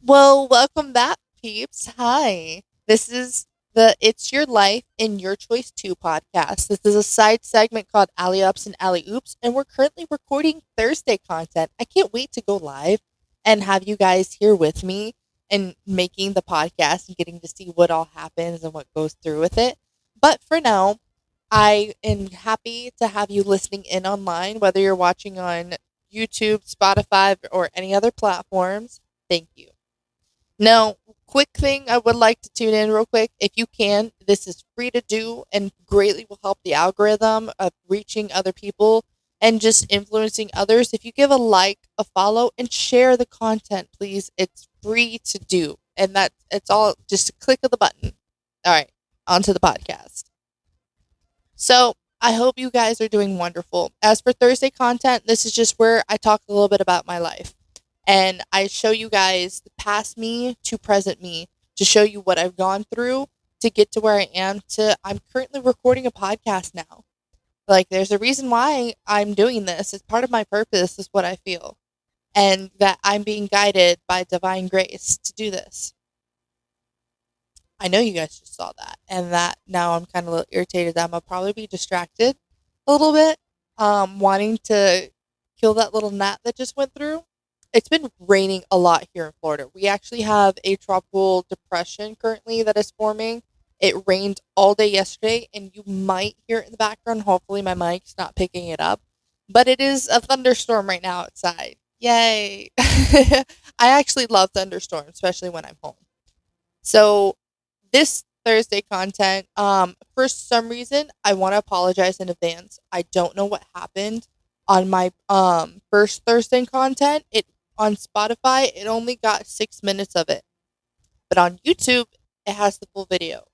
Well, welcome back, peeps. Hi. This is the It's Your Life in Your Choice 2 podcast. This is a side segment called Alley Ups and Alley Oops, and we're currently recording Thursday content. I can't wait to go live and have you guys here with me and making the podcast and getting to see what all happens and what goes through with it. But for now, I am happy to have you listening in online, whether you're watching on YouTube, Spotify, or any other platforms. Thank you. Now, quick thing I would like to tune in real quick. If you can, this is free to do and greatly will help the algorithm of reaching other people and just influencing others. If you give a like, a follow, and share the content, please. It's free to do. And that's it's all just a click of the button. All right, on to the podcast. So I hope you guys are doing wonderful. As for Thursday content, this is just where I talk a little bit about my life and I show you guys the past me to present me to show you what I've gone through to get to where I am to I'm currently recording a podcast now. Like there's a reason why I'm doing this. It's part of my purpose is what I feel. And that I'm being guided by divine grace to do this. I know you guys just saw that. And that now I'm kind of a little irritated that I'm gonna probably be distracted a little bit. Wanting to kill that little gnat that just went through. It's been raining a lot here in Florida. We actually have a tropical depression currently that is forming. It rained all day yesterday, and you might hear it in the background. Hopefully, my mic's not picking it up. But it is a thunderstorm right now outside. Yay! I actually love thunderstorms, especially when I'm home. So, this Thursday content, for some reason, I want to apologize in advance. I don't know what happened on my first Thursday content. It on Spotify, it only got 6 minutes of it, but on YouTube, it has the full video.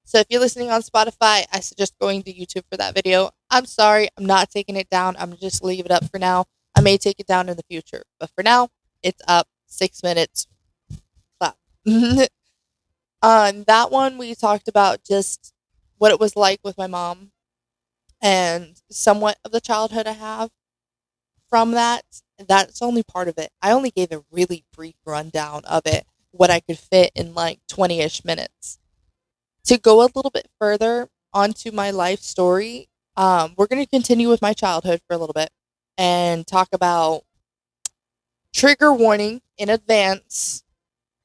So if you're listening on Spotify, I suggest going to YouTube for that video. I'm sorry, I'm not taking it down. I'm just leave it up for now. I may take it down in the future, but for now, it's up 6 minutes. Clap. On that one, we talked about just what it was like with my mom and somewhat of the childhood I have from that. That's only part of it. I only gave a really brief rundown of it, what I could fit in like 20 ish minutes. To go a little bit further onto my life story, we're going to continue with my childhood for a little bit and talk about trigger warning in advance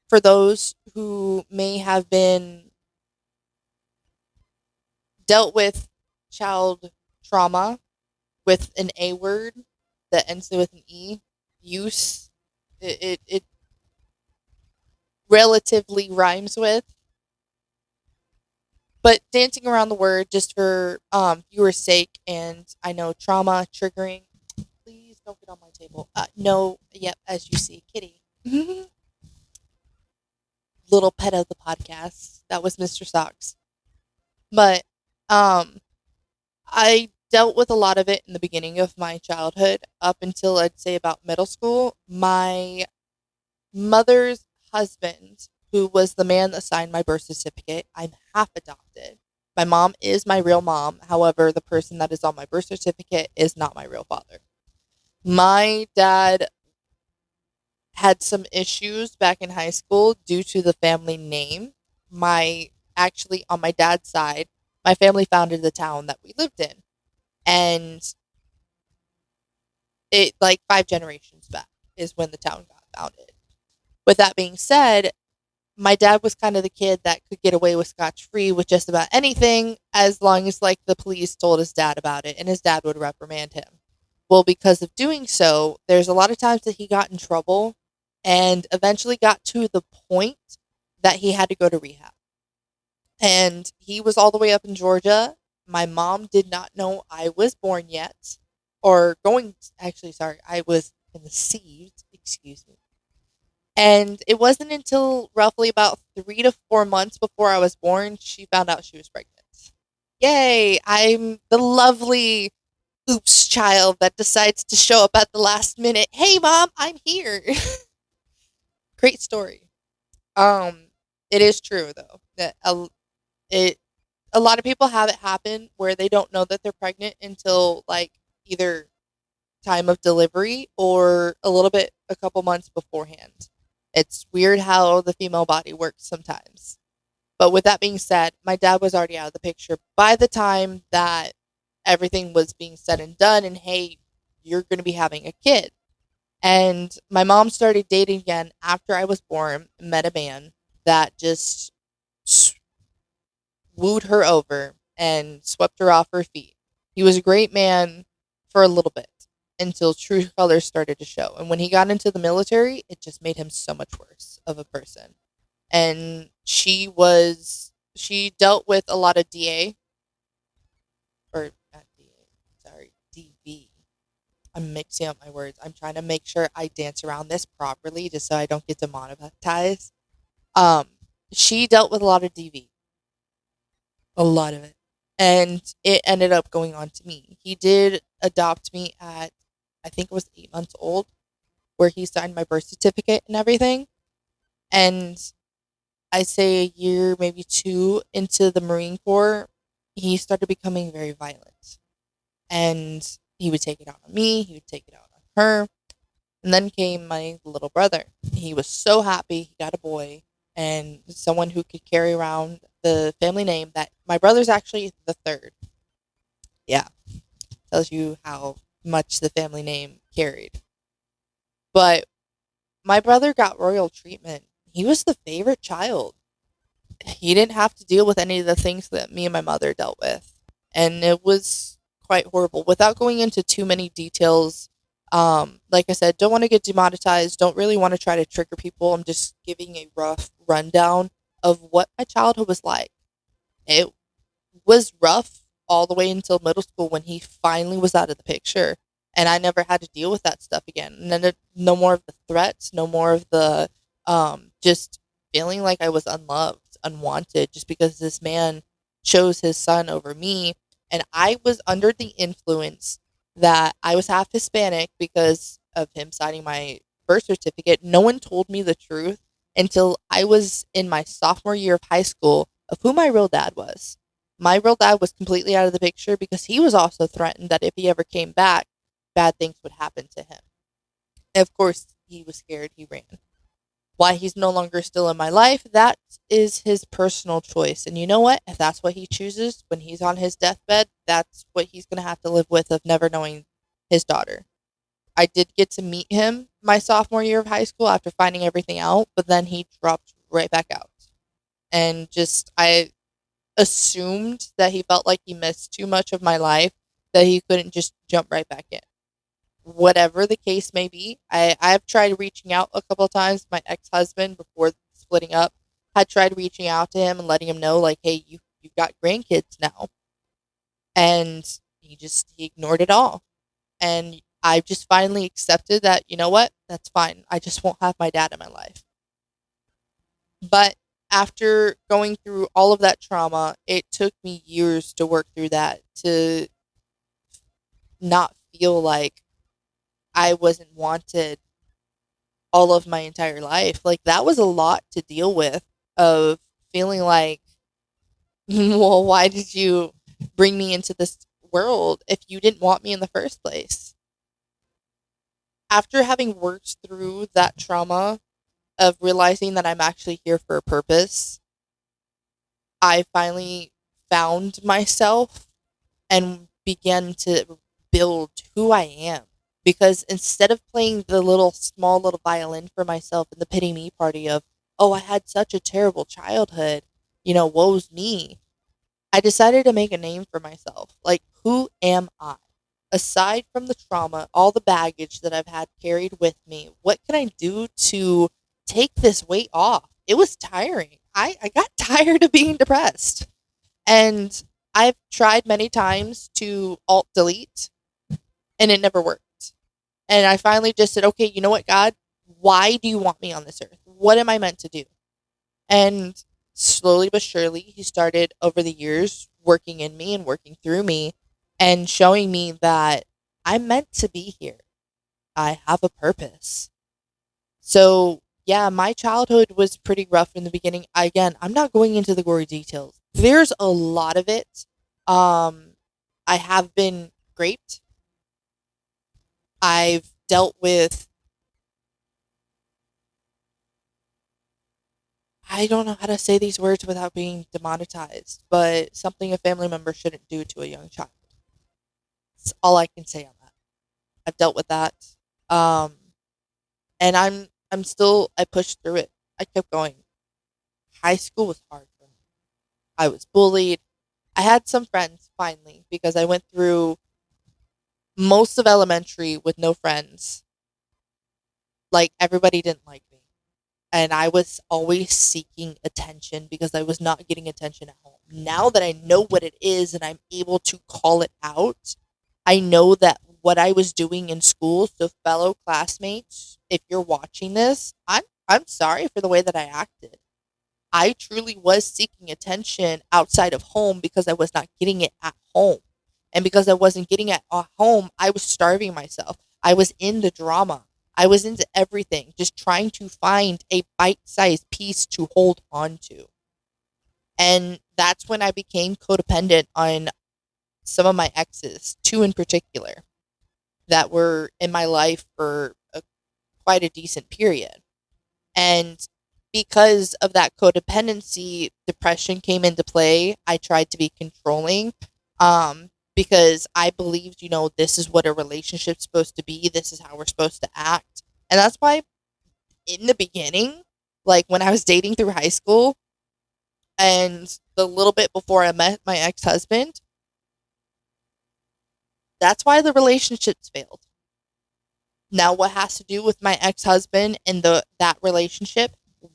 for those who may have been dealt with child trauma with an A word that ends with an E, use. It relatively rhymes with, but dancing around the word just for viewers' sake, and I know trauma triggering. Please don't get on my table. No, yep, as you see, kitty. Little pet of the podcast. That was Mr. Socks. But um, I dealt with a lot of it in the beginning of my childhood up until I'd say about middle school. My mother's husband, who was the man that signed my birth certificate, I'm half adopted. My mom is my real mom. However, the person that is on my birth certificate is not my real father. My dad had some issues back in high school due to the family name. My actually on my dad's side, my family founded the town that we lived in. And it like 5 generations back is when the town got founded. With that being said, my dad was kind of the kid that could get away with scotch free with just about anything as long as like the police told his dad about it and his dad would reprimand him. Well, because of doing so, there's a lot of times that he got in trouble and eventually got to the point that he had to go to rehab. And he was all the way up in Georgia. My mom did not know I was born yet or going actually sorry, I was conceived, excuse me. And it wasn't until roughly about 3 to 4 months before I was born, she found out she was pregnant. Yay! I'm the lovely oops child that decides to show up at the last minute. Hey, mom, I'm here. Great story. Um, it is true though that it a lot of people have it happen where they don't know that they're pregnant until like either time of delivery or a little bit a couple months beforehand. It's weird how the female body works sometimes. But with that being said, my dad was already out of the picture by the time that everything was being said and done. And hey, you're going to be having a kid. And my mom started dating again after I was born, met a man that just wooed her over and swept her off her feet. He was a great man for a little bit until true colors started to show. And when he got into the military, it just made him so much worse of a person. And she dealt with a lot of DA, or not DA, sorry, DV. I'm mixing up my words. I'm trying to make sure I dance around this properly just so I don't get demonetized. Um, she dealt with a lot of DV, a lot of it. And it ended up going on to me. He did adopt me at, I think it was 8 months old, where he signed my birth certificate and everything. And I say a year, maybe two into the Marine Corps, he started becoming very violent. And he would take it out on me, he would take it out on her. And then came my little brother. He was so happy he got a boy and someone who could carry around the family name that my brother's actually the third. Yeah, tells you how much the family name carried. But my brother got royal treatment. He was the favorite child. He didn't have to deal with any of the things that me and my mother dealt with. And it was quite horrible. Without going into too many details, like I said, don't want to get demonetized, don't really want to try to trigger people. I'm just giving a rough rundown of what my childhood was like. It was rough all the way until middle school when he finally was out of the picture. And I never had to deal with that stuff again. And then no more of the threats, no more of the just feeling like I was unloved, unwanted, just because this man chose his son over me. And I was under the influence that I was half Hispanic because of him signing my birth certificate. No one told me the truth until I was in my sophomore year of high school of who my real dad was. My real dad was completely out of the picture because he was also threatened that if he ever came back, bad things would happen to him. And of course, he was scared, he ran. Why he's no longer still in my life, that is his personal choice. And you know what? If that's what he chooses when he's on his deathbed, that's what he's going to have to live with of never knowing his daughter. I did get to meet him my sophomore year of high school after finding everything out, but then he dropped right back out. And just, I assumed that he felt like he missed too much of my life, that he couldn't just jump right back in. Whatever the case may be, I've tried reaching out a couple of times. My ex husband, before splitting up, had tried reaching out to him and letting him know, like, hey, you've got grandkids now, and he ignored it all. And I just finally accepted that, you know what, that's fine. I just won't have my dad in my life. But after going through all of that trauma, it took me years to work through that, to not feel like I wasn't wanted all of my entire life. Like, that was a lot to deal with, of feeling like, well, why did you bring me into this world if you didn't want me in the first place? After having worked through that trauma of realizing that I'm actually here for a purpose, I finally found myself and began to build who I am. Because instead of playing the small little violin for myself in the pity me party of, oh, I had such a terrible childhood, woe's me, I decided to make a name for myself. Like, who am I? Aside from the trauma, all the baggage that I've had carried with me, what can I do to take this weight off? It was tiring. I got tired of being depressed. And I've tried many times to alt delete, and it never worked. And I finally just said, okay, you know what, God? Why do you want me on this earth? What am I meant to do? And slowly but surely, he started over the years working in me and working through me and showing me that I'm meant to be here. I have a purpose. So, yeah, my childhood was pretty rough in the beginning. Again, I'm not going into the gory details. There's a lot of it. I have been raped. I've dealt with I don't know how to say these words without being demonetized, but something a family member shouldn't do to a young child. That's all I can say on that. I've dealt with that. Um, and I'm still I pushed through it. I kept going. High school was hard for me. I was bullied. I had some friends finally because I went through most of elementary with no friends. Like everybody didn't like me. And I was always seeking attention because I was not getting attention at home. Now that I know what it is and I'm able to call it out, I know that what I was doing in school, so fellow classmates, if you're watching this, I'm sorry for the way that I acted. I truly was seeking attention outside of home because I was not getting it at home. And because I wasn't getting it at home, I was starving myself. I was in the drama. I was into everything, just trying to find a bite sized piece to hold on to. And that's when I became codependent on some of my exes, two in particular, that were in my life for quite a decent period. And because of that codependency, depression came into play. I tried to be controlling because I believed, this is what a relationship's supposed to be. This is how we're supposed to act. And that's why in the beginning, like when I was dating through high school and the little bit before I met my ex husband, that's why the relationships failed. Now, what has to do with my ex husband and that relationship?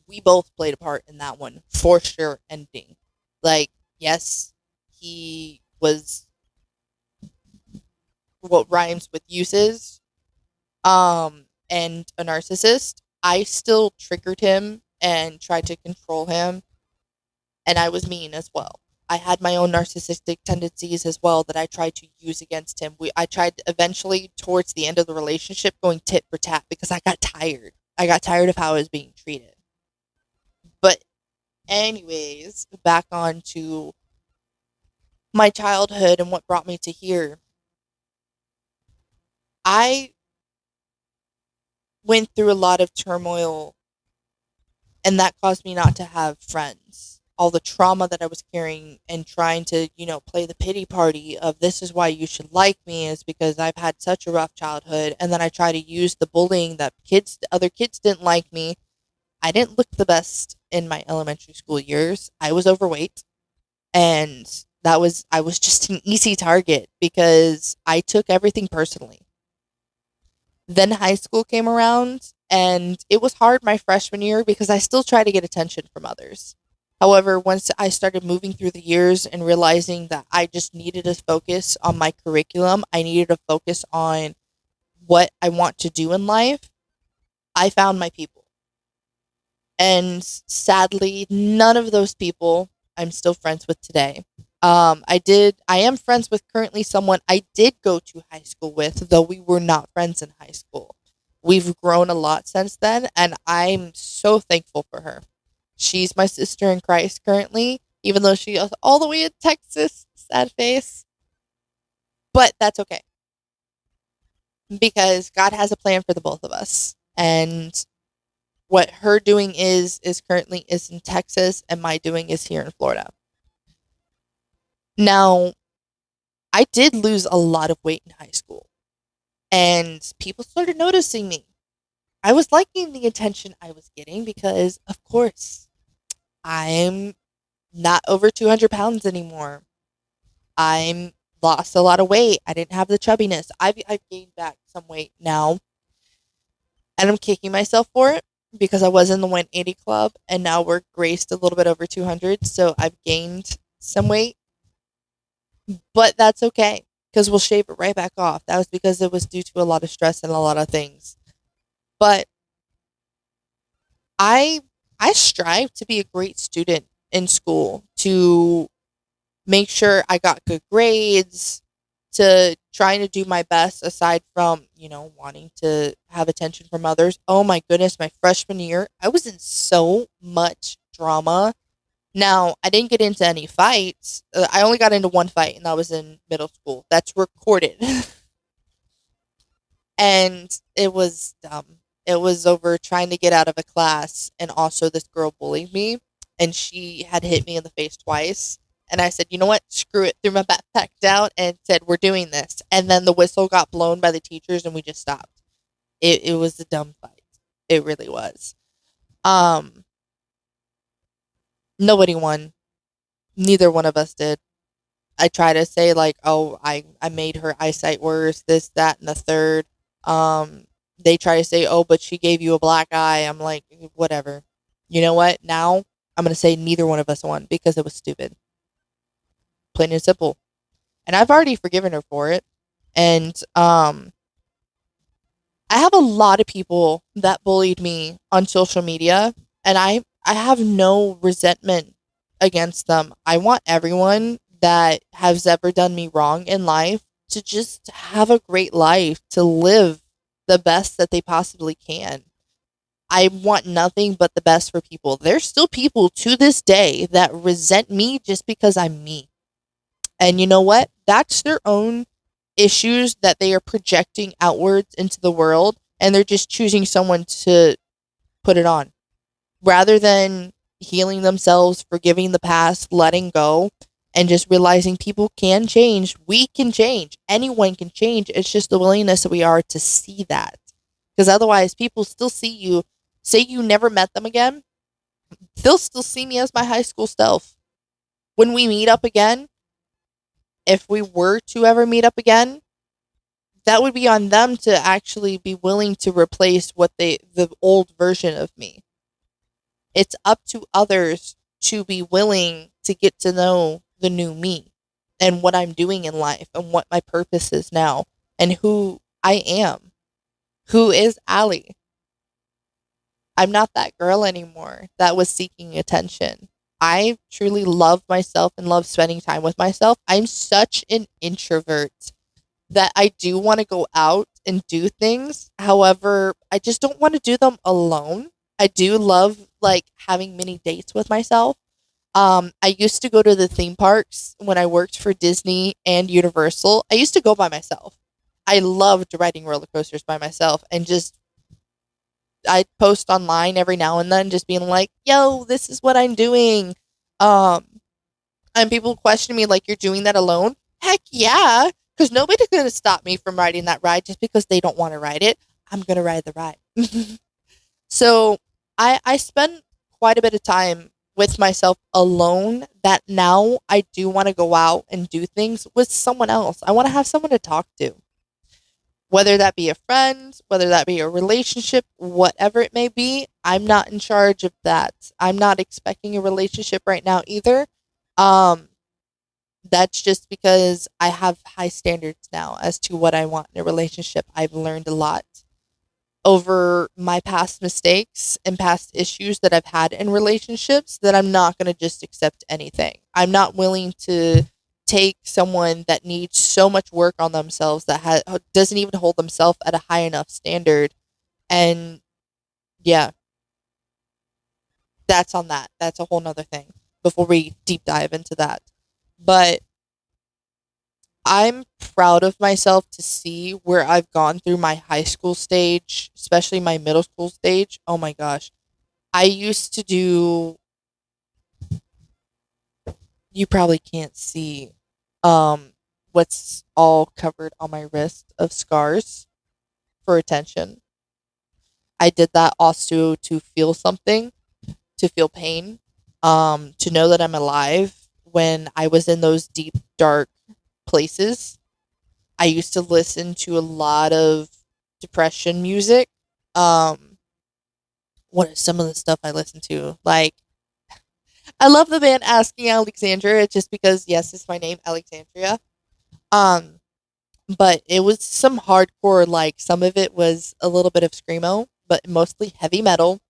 We both played a part in that one for sure. Ending, like, yes, he was what rhymes with uses, and a narcissist. I still triggered him and tried to control him, and I was mean as well. I had my own narcissistic tendencies as well that I tried to use against him. I tried eventually towards the end of the relationship going tit for tat because I got tired. I got tired of how I was being treated. But anyways, back on to my childhood and what brought me to here. I went through a lot of turmoil and that caused me not to have friends. All the trauma that I was carrying and trying to, play the pity party of this is why you should like me is because I've had such a rough childhood. And then I try to use the bullying that other kids didn't like me. I didn't look the best in my elementary school years. I was overweight and I was just an easy target because I took everything personally. Then high school came around and it was hard my freshman year because I still try to get attention from others. However, once I started moving through the years and realizing that I just needed to focus on my curriculum, I needed to focus on what I want to do in life, I found my people. And sadly, none of those people I'm still friends with today. I am friends with currently someone I did go to high school with, though we were not friends in high school. We've grown a lot since then, and I'm so thankful for her. She's my sister in Christ currently, even though she is all the way in Texas, sad face. But that's okay because God has a plan for the both of us. And what her doing is currently is in Texas and my doing is here in Florida. Now, I did lose a lot of weight in high school and people started noticing me. I was liking the attention I was getting because, of course, I'm not over 200 pounds anymore. I'm lost a lot of weight. I didn't have the chubbiness. I've gained back some weight now, and I'm kicking myself for it because I was in the 180 club, and now we're graced a little bit over 200. So I've gained some weight, but that's okay because we'll shave it right back off. That was because it was due to a lot of stress and a lot of things. But I I strive to be a great student in school, to make sure I got good grades, to trying to do my best aside from, wanting to have attention from others. Oh my goodness, my freshman year, I was in so much drama. Now, I didn't get into any fights. I only got into one fight, and that was in middle school. That's recorded. And it was dumb. It was over trying to get out of a class, and also this girl bullied me. and she had hit me in the face twice. And I said, you know what? Screw it. Threw my backpack down and said, we're doing this. And then the whistle got blown by the teachers and we just stopped. It was a dumb fight. It really was. Um, Nobody won. Neither one of us did. I try to say like, oh, I made her eyesight worse, this, that, and the third. They try to say, oh, but she gave you a black eye. I'm like, whatever. You know what? Now I'm gonna say neither one of us won because it was stupid. Plain and simple. And I've already forgiven her for it. And I have a lot of people that bullied me on social media, and I have no resentment against them. I want everyone that has ever done me wrong in life to just have a great life, to live the best that they possibly can. I want nothing but the best for people. There's still people to this day that resent me just because I'm me. And you know what? That's their own issues that they are projecting outwards into the world, and they're just choosing someone to put it on rather than healing themselves, forgiving the past, letting go, and just realizing people can change. We can change. Anyone can change. It's just the willingness that we are to see that. Because otherwise, people still see you. Say you never met them again, they'll still see me as my high school self. When we meet up again, if we were to ever meet up again, that would be on them to actually be willing to replace the old version of me. It's up to others to be willing to get to know the new me and what I'm doing in life and what my purpose is now and who I am. Who is Allie? I'm not that girl anymore that was seeking attention. I truly love myself and love spending time with myself. I'm such an introvert that I do want to go out and do things. However, I just don't want to do them alone. I do love like having mini dates with myself. I used to go to the theme parks when I worked for Disney and Universal. I used to go by myself. I loved riding roller coasters by myself and just I'd post online every now and then just being like, "Yo, this is what I'm doing." Um and people question me like, "You're doing that alone?" Heck yeah, cuz nobody's going to stop me from riding that ride just because they don't want to ride it. I'm going to ride the ride. So, I spend quite a bit of time with myself alone that now I do want to go out and do things with someone else. I want to have someone to talk to. Whether that be a friend, whether that be a relationship, whatever it may be, I'm not in charge of that. I'm not expecting a relationship right now either. Um, that's just because I have high standards now as to what I want in a relationship. I've learned a lot over my past mistakes and past issues that I've had in relationships that I'm not going to just accept anything. I'm not willing to take someone that needs so much work on themselves that doesn't even hold themselves at a high enough standard. And yeah, that's on that. That's a whole nother thing before we deep dive into that. But I'm proud of myself to see where I've gone through my high school stage, especially my middle school stage. Oh my gosh. I used to do, you probably can't see what's all covered on my wrist of scars for attention. I did that also to feel something, to feel pain, to know that I'm alive when I was in those deep, dark places. I used to listen to a lot of depression music. Um, what is some of the stuff I listen to? Like, I love the band Asking Alexandria just because, yes, it's my name, Alexandria. Um, but it was some hardcore, like, some of it was a little bit of screamo, but mostly heavy metal.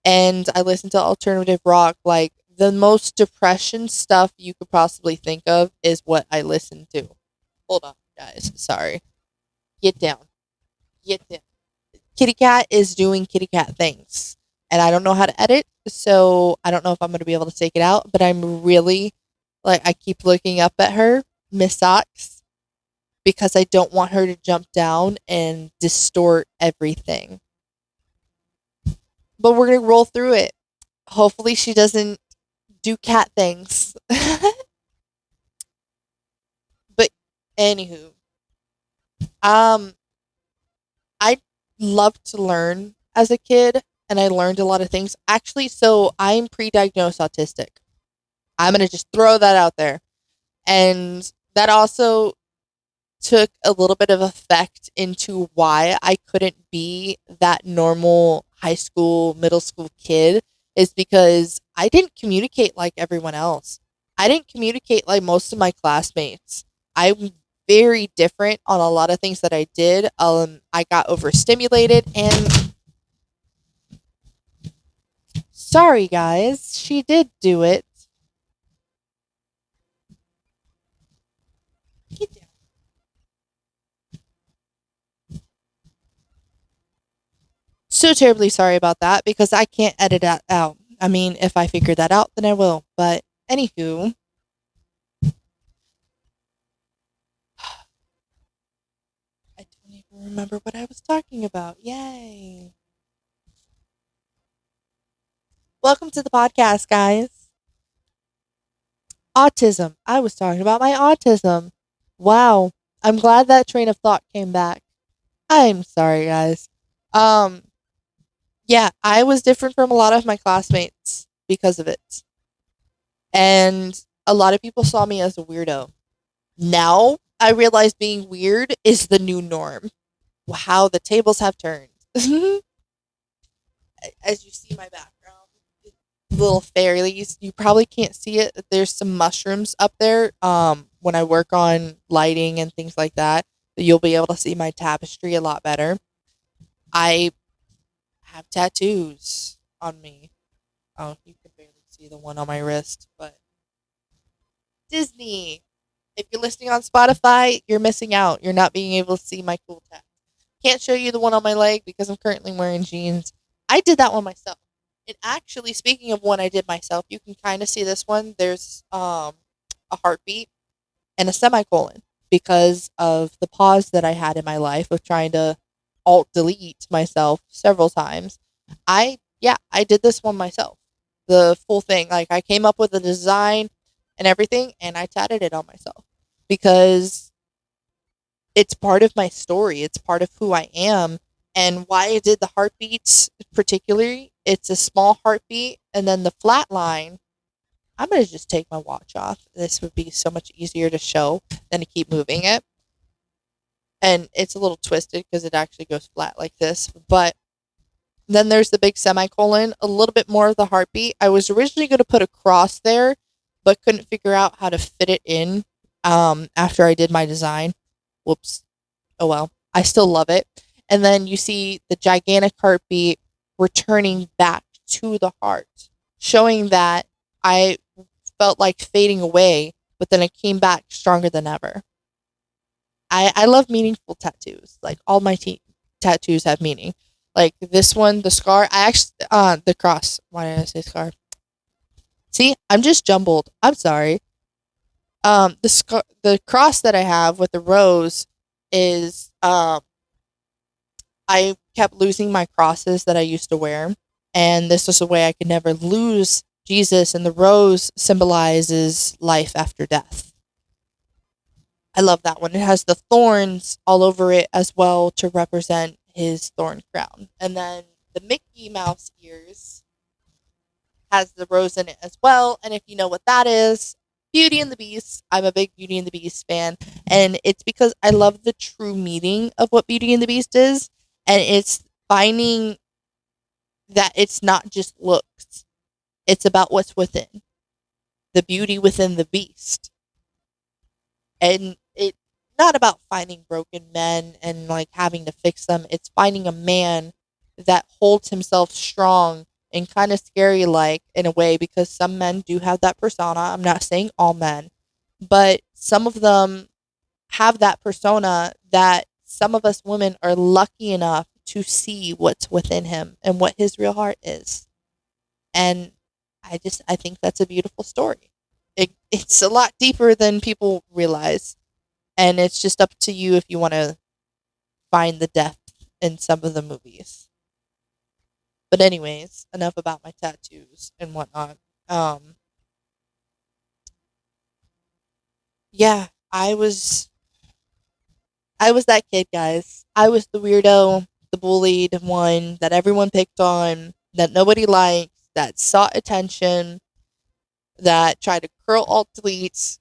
And I listened to alternative rock. Like, the most depression stuff you could possibly think of is what I listened to. Hold on, guys. Sorry. Get down. Get down. Kitty Cat is doing kitty cat things. And I don't know how to edit, so I don't know if I'm going to be able to take it out, but I'm really, like, I keep looking up at her, Miss Socks, because I don't want her to jump down and distort everything. But we're going to roll through it. Hopefully she doesn't do cat things. But anywho, um, I loved to learn as a kid, and I learned a lot of things. Actually, so I'm pre-diagnosed autistic. I'm gonna just throw that out there, and that also took a little bit of effect into why I couldn't be that normal high school, middle school kid, is because I didn't communicate like everyone else. I didn't communicate like most of my classmates. I'm very different on a lot of things that I did. I got overstimulated, and sorry guys, she did do it. Get down. So terribly sorry about that because I can't edit that out. I mean, if I figure that out, then I will. But anywho, I don't even remember what I was talking about. Yay. Welcome to the podcast, guys. Autism. I was talking about my autism. Wow. I'm glad that train of thought came back. I'm sorry, guys. Um, yeah, I was different from a lot of my classmates because of it. And a lot of people saw me as a weirdo. Now I realize being weird is the new norm. How the tables have turned. As you see my background, little fairies. You probably can't see it. There's some mushrooms up there. When I work on lighting and things like that, you'll be able to see my tapestry a lot better. I have tattoos on me. Oh, you can barely see the one on my wrist, but Disney. If you're listening on Spotify, you're missing out. You're not being able to see my cool tat. Can't show you the one on my leg because I'm currently wearing jeans. I did that one myself. And actually, speaking of one I did myself, you can kind of see this one. There's a heartbeat and a semicolon because of the pause that I had in my life of trying to alt delete myself several times. I did this one myself. The full thing. Like I came up with a design and everything and I tatted it on myself because it's part of my story. It's part of who I am. And why I did the heartbeats particularly, it's a small heartbeat and then the flat line. I'm going to just take my watch off. This would be so much easier to show than to keep moving it. And it's a little twisted because it actually goes flat like this. But then there's the big semicolon, a little bit more of the heartbeat. I was originally going to put a cross there, but couldn't figure out how to fit it in after I did my design. Whoops. Oh well. I still love it. And then you see the gigantic heartbeat returning back to the heart, showing that I felt like fading away, but then it came back stronger than ever. I love meaningful tattoos. Like all my tattoos have meaning. Like this one, the scar. I actually the cross. Why did I say scar? See, I'm just jumbled. I'm sorry. The cross that I have with the rose is I kept losing my crosses that I used to wear, and this was a way I could never lose Jesus. And the rose symbolizes life after death. I love that one. It has the thorns all over it as well to represent his thorn crown. And then the Mickey Mouse ears has the rose in it as well. And if you know what that is, Beauty and the Beast. I'm a big Beauty and the Beast fan. And it's because I love the true meaning of what Beauty and the Beast is. And it's finding that it's not just looks, it's about what's within, the beauty within the beast. And it's not about finding broken men and like having to fix them. It's finding a man that holds himself strong and kind of scary like in a way because some men do have that persona. I'm not saying all men, but some of them have that persona that some of us women are lucky enough to see what's within him and what his real heart is. And I think that's a beautiful story. It's a lot deeper than people realize. And it's just up to you if you want to find the depth in some of the movies. But anyways, enough about my tattoos and whatnot. Um, Yeah, I was that kid, guys. I was the weirdo, the bullied one that everyone picked on, that nobody liked, that sought attention, that tried to curl alt deletes,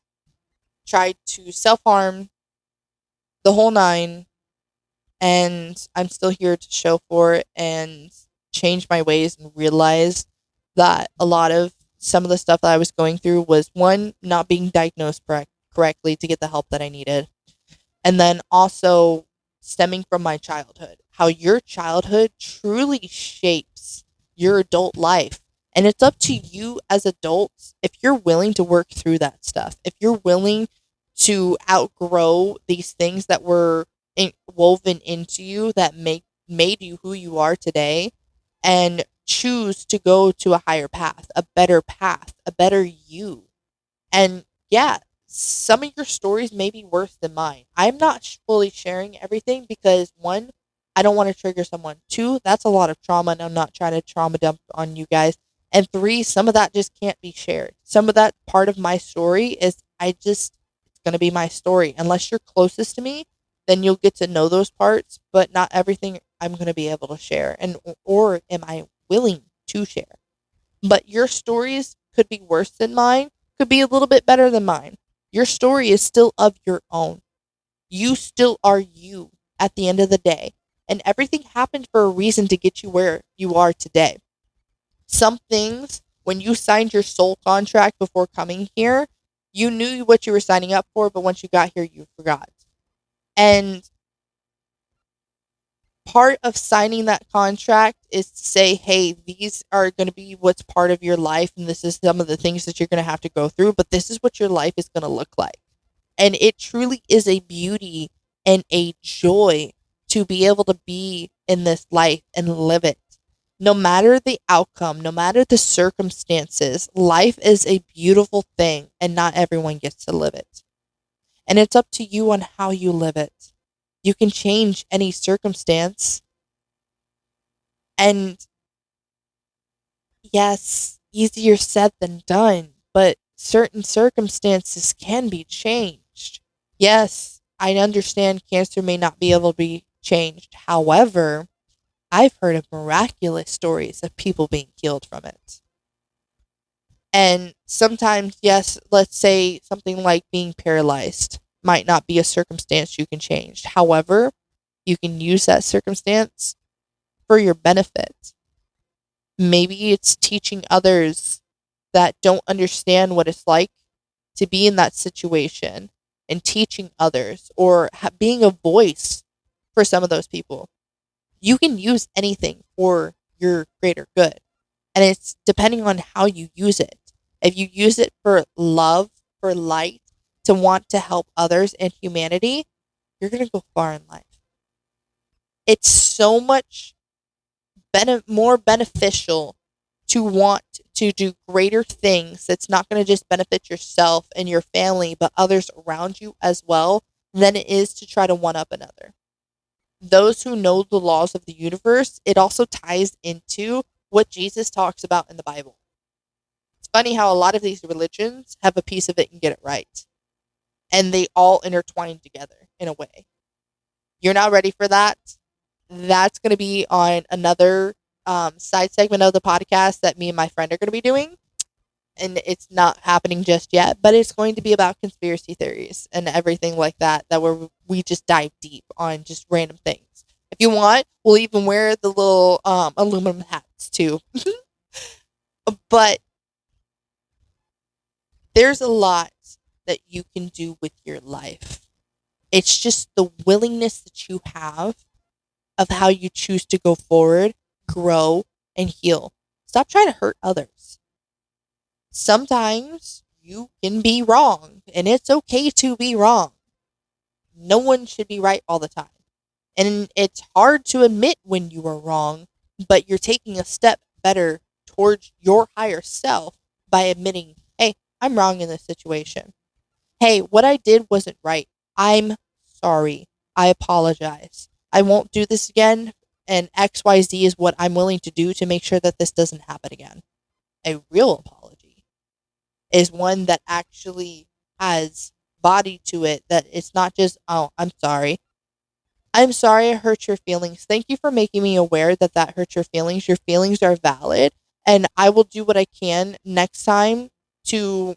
tried to self harm, the whole nine. And I'm still here to show for it and change my ways and realize that a lot of some of the stuff that I was going through was one, not being diagnosed correctly to get the help that I needed. And then also stemming from my childhood, how your childhood truly shapes your adult life. And it's up to you as adults if you're willing to work through that stuff, if you're willing to outgrow these things that were woven into you that made you who you are today, and choose to go to a higher path, a better you. And yeah, some of your stories may be worse than mine. I'm not fully sharing everything because one, I don't want to trigger someone. Two, that's a lot of trauma, and I'm not trying to trauma dump on you guys. And three, some of that just can't be shared. Some of that part of my story is it's going to be my story. Unless you're closest to me, then you'll get to know those parts, but not everything I'm going to be able to share. And, or am I willing to share? But your stories could be worse than mine, could be a little bit better than mine. Your story is still of your own. You still are you at the end of the day. And everything happened for a reason to get you where you are today. Some things, when you signed your soul contract before coming here, you knew what you were signing up for, but once you got here, you forgot. And part of signing that contract is to say, hey, these are going to be what's part of your life, and this is some of the things that you're going to have to go through, but this is what your life is going to look like. And it truly is a beauty and a joy to be able to be in this life and live it. No matter the outcome, no matter the circumstances, life is a beautiful thing, and not everyone gets to live it. And it's up to you on how you live it. You can change any circumstance. And yes, easier said than done, but certain circumstances can be changed. Yes, I understand cancer may not be able to be changed. However, I've heard of miraculous stories of people being healed from it. And sometimes, yes, let's say something like being paralyzed might not be a circumstance you can change. However, you can use that circumstance for your benefit. Maybe it's teaching others that don't understand what it's like to be in that situation and teaching others, or being a voice for some of those people. You can use anything for your greater good. And it's depending on how you use it. If you use it for love, for light, to want to help others and humanity, you're going to go far in life. It's so much more beneficial to want to do greater things that's not going to just benefit yourself and your family, but others around you as well, than it is to try to one up another. Those who know the laws of the universe, it also ties into what Jesus talks about in the Bible. It's funny how a lot of these religions have a piece of it and get it right. And they all intertwine together in a way. You're not ready for that? That's going to be on another side segment of the podcast that me and my friend are going to be doing. And it's not happening just yet, but it's going to be about conspiracy theories and everything like that, that we just dive deep on just random things. If you want, we'll even wear the little aluminum hats too. But there's a lot that you can do with your life. It's just the willingness that you have of how you choose to go forward, grow, and heal. Stop trying to hurt others. Sometimes you can be wrong, and it's okay to be wrong. No one should be right all the time. And it's hard to admit when you are wrong, but you're taking a step better towards your higher self by admitting, hey, I'm wrong in this situation. Hey, what I did wasn't right. I'm sorry. I apologize. I won't do this again. And XYZ is what I'm willing to do to make sure that this doesn't happen again. A real apology is one that actually has body to it, that it's not just, oh, I'm sorry. I'm sorry I hurt your feelings. Thank you for making me aware that that hurt your feelings. Your feelings are valid. And I will do what I can next time to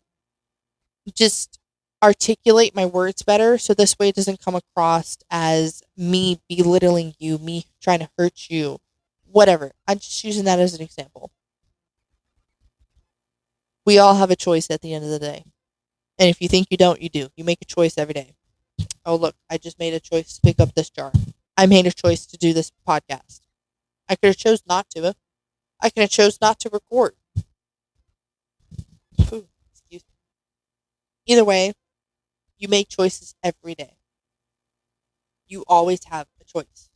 just articulate my words better. So this way it doesn't come across as me belittling you, me trying to hurt you, whatever. I'm just using that as an example. We all have a choice at the end of the day. And if you think you don't, you do. You make a choice every day. Oh, look, I just made a choice to pick up this jar. I made a choice to do this podcast. I could have chose not to. I could have chose not to record. Ooh, excuse me. Either way, you make choices every day. You always have a choice.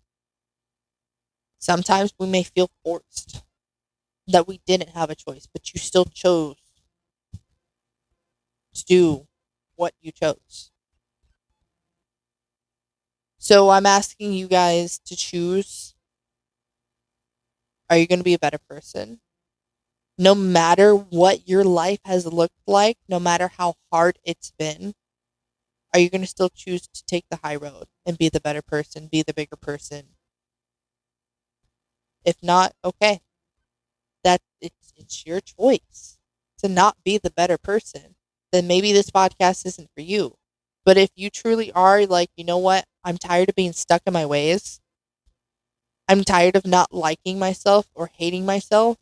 Sometimes we may feel forced that we didn't have a choice, but you still chose to do what you chose. So I'm asking you guys to choose. Are you going to be a better person? No matter what your life has looked like, no matter how hard it's been, are you going to still choose to take the high road and be the better person, be the bigger person? If not, okay. It's your choice to not be the better person. Then maybe this podcast isn't for you. But if you truly are like, you know what? I'm tired of being stuck in my ways. I'm tired of not liking myself or hating myself.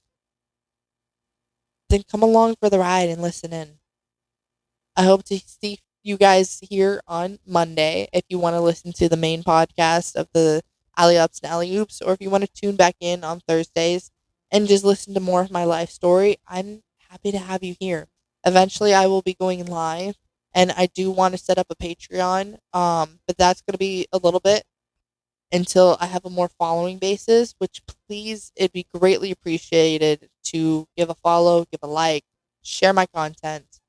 Then come along for the ride and listen in. I hope to see you guys here on Monday if you want to listen to the main podcast of the Alley Ups and Alley Oops, or if you want to tune back in on Thursdays and just listen to more of my life story. I'm happy to have you here. Eventually, I will be going live, and I do want to set up a Patreon, but that's going to be a little bit until I have a more following basis, which please, it'd be greatly appreciated to give a follow, give a like, share my content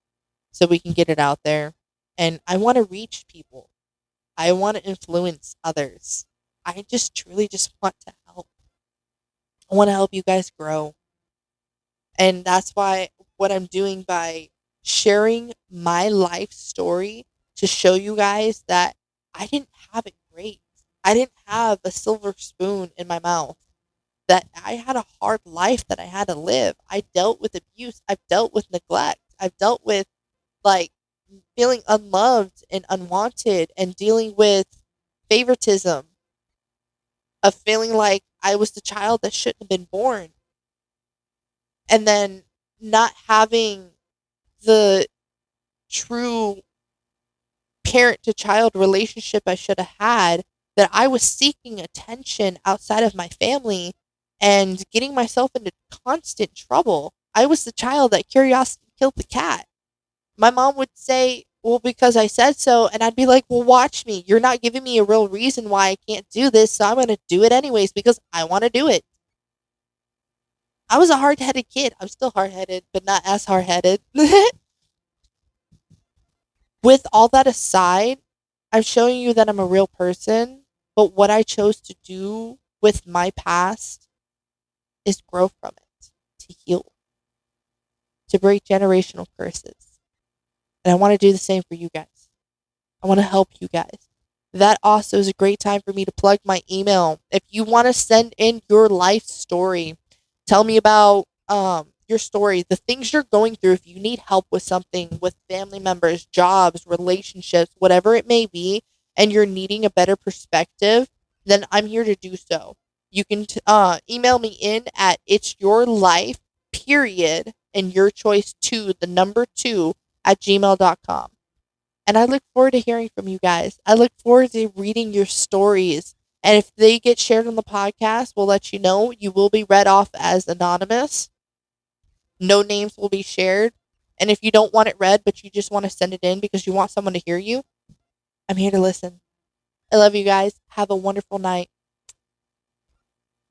so we can get it out there. And I want to reach people. I want to influence others. I just truly just want to help. I want to help you guys grow. And that's why what I'm doing by sharing my life story to show you guys that I didn't have it great. I didn't have a silver spoon in my mouth. That I had a hard life that I had to live. I dealt with abuse. I've dealt with neglect. I've dealt with like feeling unloved and unwanted and dealing with favoritism of feeling like I was the child that shouldn't have been born. And then not having the true parent to child relationship I should have had, that I was seeking attention outside of my family and getting myself into constant trouble. I was the child that curiosity killed the cat. My mom would say, well, because I said so. And I'd be like, well, watch me. You're not giving me a real reason why I can't do this. So I'm going to do it anyways because I want to do it. I was a hard headed kid. I'm still hard headed, but not as hard headed. With all that aside, I'm showing you that I'm a real person. But what I chose to do with my past is grow from it, to heal, to break generational curses. And I want to do the same for you guys. I want to help you guys. That also is a great time for me to plug my email. If you want to send in your life story, tell me about your story, the things you're going through. If you need help with something, with family members, jobs, relationships, whatever it may be, and you're needing a better perspective, then I'm here to do so. You can email me in at it's your life, period, and your choice 2, the number 2, at gmail.com. And I look forward to hearing from you guys. I look forward to reading your stories. And if they get shared on the podcast, we'll let you know. You will be read off as anonymous. No names will be shared. And if you don't want it read, but you just want to send it in because you want someone to hear you, I'm here to listen. I love you guys. Have a wonderful night.